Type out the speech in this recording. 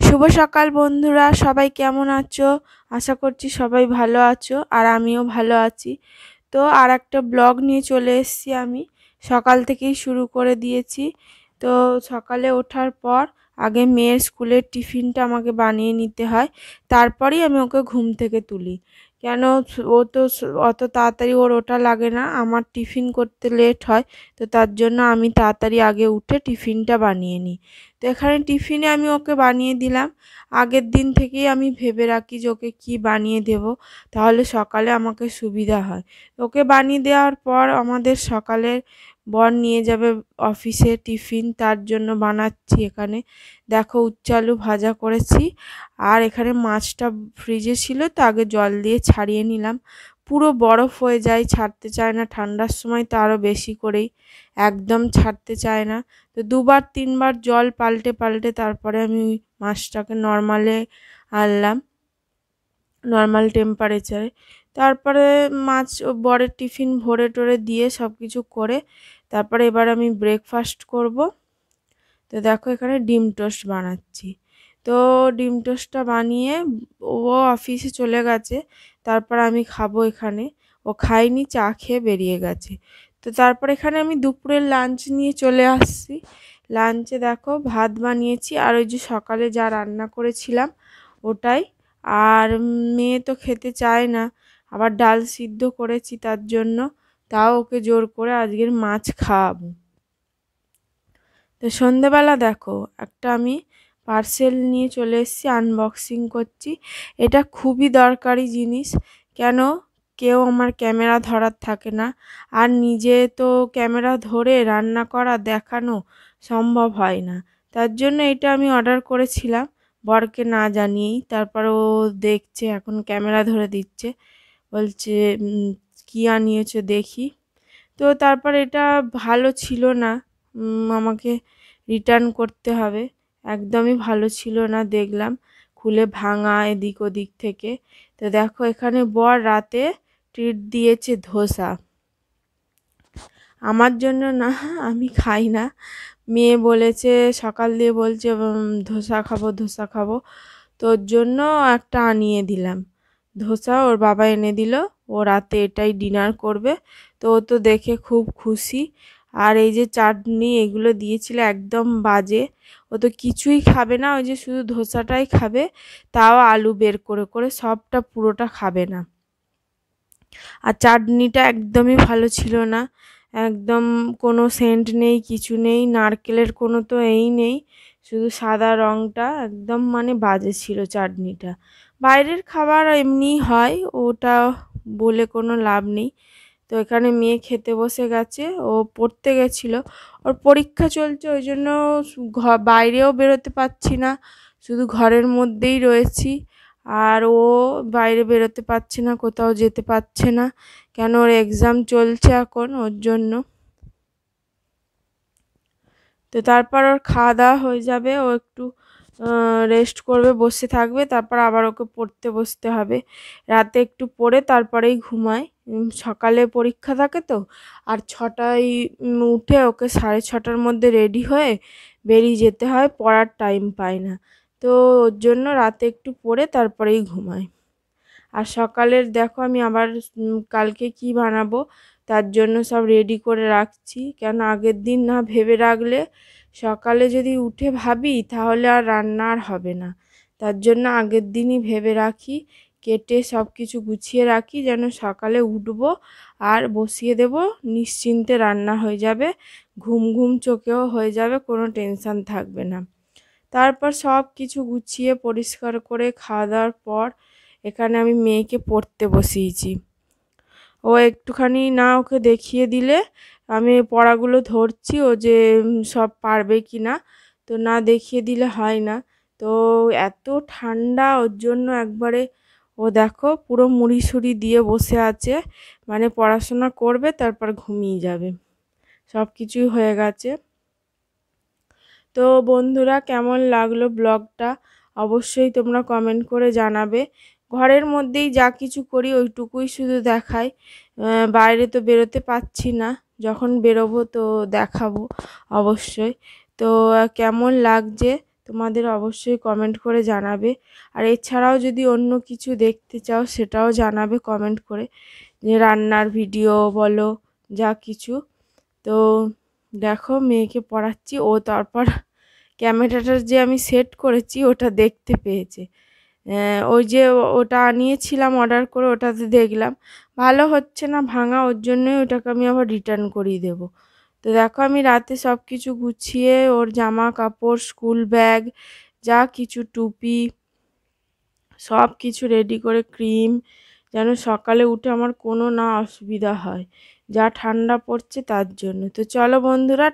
শুভ সকাল বন্ধুরা, সবাই কেমন আছো? আশা করছি সবাই ভালো আছো আর আমিও ভালো আছি। তো আর একটা ব্লগ নিয়ে চলে এসেছি আমি। সকাল থেকেই শুরু করে দিয়েছি। তো সকালে ওঠার পর আগে মেয়ের স্কুলের টিফিনটা আমাকে বানিয়ে নিতে হয়, তারপরেই আমি ওকে ঘুম থেকে তুলি। কেন, ও তো অত তাড়াতাড়ি ওর ওঠা লাগে না, আমার টিফিন করতে লেট হয়। তো তার জন্য আমি তাড়াতাড়ি আগে উঠে টিফিনটা বানিয়ে নিই। তো এখানে টিফিনে আমি ওকে বানিয়ে দিলাম। আগের দিন থেকেই আমি ভেবে রাখি যে ওকে কী বানিয়ে দেব, তাহলে সকালে আমাকে সুবিধা হয়। ওকে বানিয়ে দেওয়ার পর আমাদের সকালের বর নিয়ে যাবে অফিসে টিফিন, তার জন্য বানাচ্ছি। এখানে দেখো উচ্ছে আলু ভাজা করেছি, আর এখানে মাছটা ফ্রিজে ছিল তো আগে জল দিয়ে ছাড়িয়ে নিলাম। পুরো বরফ হয়ে যায়, ছাড়তে চায় না, ঠান্ডার সময় তো আরও বেশি করেই একদম ছাড়তে চায় না। তো দুবার তিনবার জল পাল্টে পাল্টে তারপরে আমি মাছটাকে নর্মালে আনলাম, নর্মাল টেম্পারেচারে। তারপরে মাছ বরের টিফিন ভরে টরে দিয়ে সব কিছু করে তারপরে এবার আমি ব্রেকফাস্ট করব। তো দেখো এখানে ডিম টোস্ট বানাচ্ছি। তো ডিম টোস্টটা বানিয়ে ও অফিসে চলে গেছে, তারপর আমি খাবো এখানে। ও খায়নি, চা খেয়ে বেরিয়ে গেছে। তো তারপর এখানে আমি দুপুরের লাঞ্চ নিয়ে চলে আসছি। লাঞ্চে দেখো ভাত বানিয়েছি আর ওই যে সকালে যা রান্না করেছিলাম ওটাই। আর মেয়ে তো খেতে চায় না, আবার ডাল সিদ্ধ করেছি তার জন্য, তাও ওকে জোর করে আজকের মাছ খাওয়াবো। তো সন্ধেবেলা দেখো একটা আমি পার্সেল নিয়ে চলে এসেছি, আনবক্সিং করছি। এটা খুবই দরকারি জিনিস। কেন, কেউ আমার ক্যামেরা ধরার থাকে না, আর নিজে তো ক্যামেরা ধরে রান্না করা দেখানো সম্ভব হয় না। তার জন্য এটা আমি অর্ডার করেছিলাম বরকে না জানিয়েই। তারপর ও দেখছে, এখন ক্যামেরা ধরে দিচ্ছে, বলছে কী আনিয়েছো দেখি। তো তারপর এটা ভালো ছিল না, আমাকে রিটার্ন করতে হবে। একদমই ভালো ছিল না, দেখলাম খুলে ভাঙা এদিক ওদিক থেকে। তো দেখো এখানে বর রাতে ট্রিট দিয়েছে ধোসা আমার জন্য না, আমি খাই না। মেয়ে বলেছে, সকাল দিয়ে বলছে ধোসা খাবো ধোসা খাবো, তো ওর জন্য একটা আনিয়ে দিলাম ধোসা, ওর বাবা এনে দিল। ও রাতে এটাই ডিনার করবে। তো ও তো দেখে খুব খুশি। আর এই যে চাটনি এগুলো দিয়েছিল একদম বাজে, ও তো কিছুই খাবে না, ওই যে শুধু ধোসাটাই খাবে, তাও আলু বের করে করে, সবটা পুরোটা খাবে না। আর চাটনিটা একদমই ভালো ছিল না, একদম কোনো সেন্ট নেই, কিছু নেই, নারকেলের কোনো তো এই নেই, শুধু সাদা রঙটা একদম মানে বাজে ছিল চাটনিটা। বাইরের খাবার এমনিই হয়, ওটা বলে কোনো লাভ নেই। তো এখানে মেয়ে খেতে বসে গেছে, ও পড়তে গেছিলো, ওর পরীক্ষা চলছে, ওই জন্য বাইরেও বেরোতে পারছি না, শুধু ঘরের মধ্যেই রয়েছি। আর ও বাইরে বেরোতে পারছে না, কোথাও যেতে পারছে না, কেন ওর এক্সাম চলছে এখন, ওর জন্য। তো তারপর ওর খাওয়া দাওয়া হয়ে যাবে, ও একটু রেস্ট করবে, বসে থাকবে, তারপর আবার ওকে পড়তে বসতে হবে। রাতে একটু পড়ে তারপরেই ঘুমায়। সকালে পরীক্ষা থাকে তো, আর 6টায় উঠে ওকে 6:30টার মধ্যে রেডি হয়ে বেরিয়ে যেতে হয়, পড়ার টাইম পায় না। তো ওর জন্য রাতে একটু পড়ে তারপরেই ঘুমায়। আর সকালের দেখো আমি আবার কালকে কি বানাবো তার জন্য সব রেডি করে রাখছি, কেন আগের দিন না ভেবে রাখলে সকালে যদি উঠে ভাবি তাহলে আর রান্না আর হবে না। তার জন্য আগের দিনই ভেবে রাখি, কেটে সব কিছু গুছিয়ে রাখি, যেন সকালে উঠবো আর বসিয়ে দেব, নিশ্চিন্তে রান্না হয়ে যাবে, ঘুম ঘুম চোখেও হয়ে যাবে, কোনো টেনশন থাকবে না। তারপর সব কিছু গুছিয়ে পরিষ্কার করে খাওয়া দাওয়ার পর এখানে আমি মেয়েকে পড়তে বসিয়েছি। ও একটুখানি না ওকে দেখিয়ে দিলে আমি পড়াগুলো ধরছি, ও যে সব পারবে কি না, তো না দেখিয়ে দিলে হয় না। তো এত ঠান্ডা, ওর জন্য একবারে ও দেখো পুরো মুড়ি সুড়ি দিয়ে বসে আছে, মানে পড়াশোনা করবে তারপর ঘুমিয়ে যাবে, সব কিছুই হয়ে গেছে। তো বন্ধুরা, কেমন লাগলো ব্লগটা অবশ্যই তোমরা কমেন্ট করে জানাবে। ঘরের মধ্যেই যা কিছু করি ওইটুকুই শুধু দেখাই, বাইরে তো বেরোতে পারছি না, যখন বেরোবো তো দেখাবো অবশ্যই। তো কেমন লাগছে তোমাদের অবশ্যই কমেন্ট করে জানাবে। আর এছাড়াও যদি অন্য কিছু দেখতে চাও সেটাও জানাবে কমেন্ট করে, যে রান্নার ভিডিও বলো যা কিছু। তো দেখো মেয়েকে পড়াচ্ছি, ও তারপর ক্যামেরাটা যে আমি সেট করেছি ওটা দেখতে পেয়েছে। ওই যে ওটা আনিয়েছিলাম অর্ডার করে, ওটাতে দেখলাম ভালো হচ্ছে না, ভাঙা, ওর জন্যই ওটাকে আমি আবার রিটার্ন করিয়ে দেবো। তো দেখো আমি রাতে সব কিছু গুছিয়ে ওর জামা কাপড়, স্কুল ব্যাগ, যা কিছু, টুপি, সব কিছু রেডি করে, ক্রিম, যেন সকালে উঠে আমার কোনো না অসুবিধা হয়, যা ঠান্ডা পড়ছে তার জন্য। তো চলো বন্ধুরা।